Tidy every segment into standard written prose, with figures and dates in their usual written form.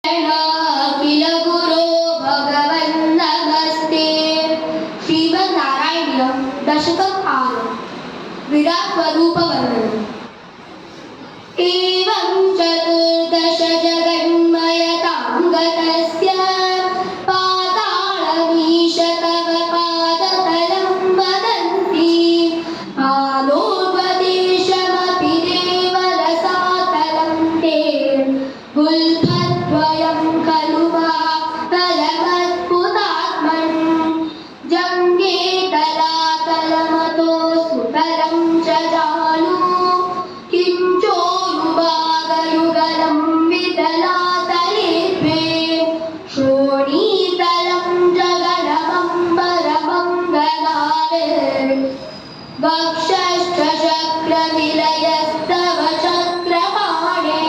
अखिल गुरो भगवन् नमस्ते. श्रीमन्नारायणीय दशकम् 6 विराट स्वरूप वर्णन. एवं चतुर्दश जगन्मयतां गतस्य पातालमीश तव पादतलं वदन्ति. आलोपदेशमपि देवरसातलं ते गुल्फद्वयं खलु महातलमद्भुतात्मन्. जङ्गे तलातलमतो सुतलं च जानु किञ्चोरुभागयुगलं वितलातले द्वे. श्रोणीतलं जगदमम्बरमङ्गलावे वक्षश्च चक्रनिलयस्तव चक्रपाणे.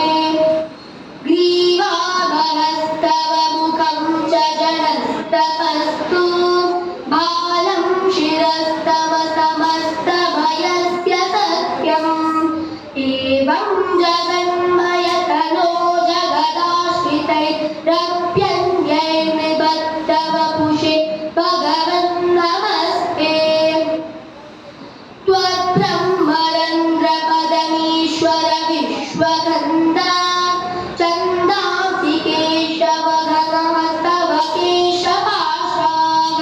ग्रीवाभरस्तव मुखं च जनस्तपस्तु बालं शिरस्तव समस्तभयस्य सत्यम्. एवं जगन्मयतनो जगदाश्रितैरप्यन्यैर्निबद्धवपुषे भगवन् नमस्ते. त्वद्ब्रह्मरन्ध्रपदमीश्वर विश्वगन्धा चन्दांसि केशव घनस्तव केशपाशाः.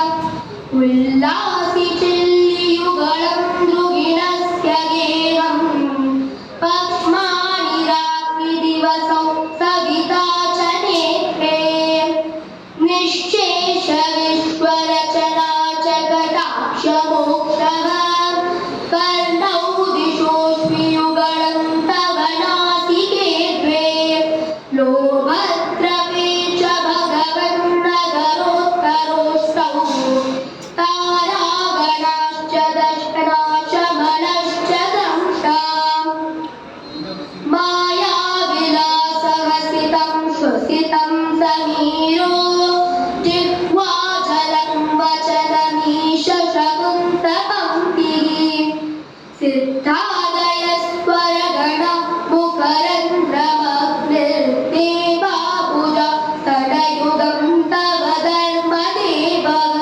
उल्लासि चिल्लियुगलं द्रुगिणस्य गेहम्. पक्ष्माणि रात्रिदिवसौ सविता च नेत्रे. निश्शेष विश्वरचना च कटाक्षमोक्षः. कर्णौ दिशोऽस्मियुगलं तव नासिके द्वे. लोभद्रवे च भगवन्नगरोत्तरोऽस्तौ. तारागणाश्च दशना च मनश्च दंष्टा. मायाविलासहसितं श्वसितं समीरो. जिह्वाचलं वचनमीश शकुन्तपङ्क्तिः. सिद्धादयस्वरगण मुखरन्ध्रमग्निर्देवाभुज स्तनयुगं तव धर्मदेवः.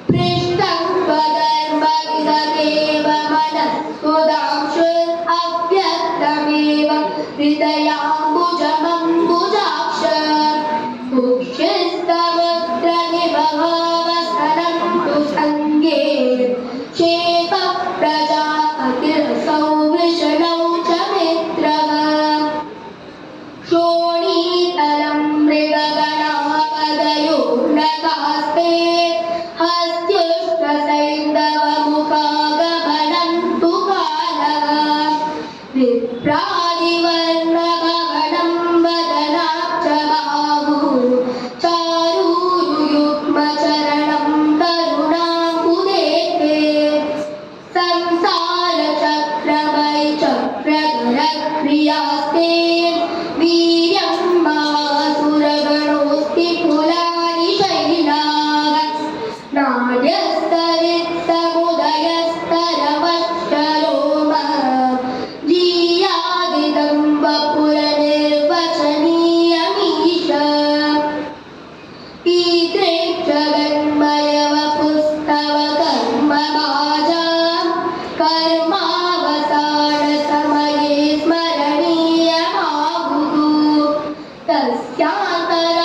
पृष्ठं त्वधर्मविददेव मनस्कुदांशुरव्यक्तमेव हृदयाम्बुजमम्बुजाक्ष. कुक्षिस्तमुद्रनिभववसनं तु सङ्गे. क्षेपप्रजापतिरसौ वृषणौ च मित्रः. श्रोणीतलं मृगगणापदयोर्नखास्ते. हस्त्युष्टसैन्दवमुखागमनं तु कालः. विप्रादिवर्णभवनं वदनाच्च बाहुः. चारूरुयुग्मचरणं करुणाम्बुदेते. संसारचक्रवैचक्रधरक्रियास्ते. वीर्यं महासुरगणोऽस्ति कुलानि शैलाः. नाड्यस्तरित्समुदयस्तरवश्चरोमः. जीयादिदं वपुरनिर्वचनीयमीश. ईदृक् जगन्मयवपुस्तव कर्मभाजा. कर्मावसानसमये स्मरणीयमाहुः. तस्यान्तरा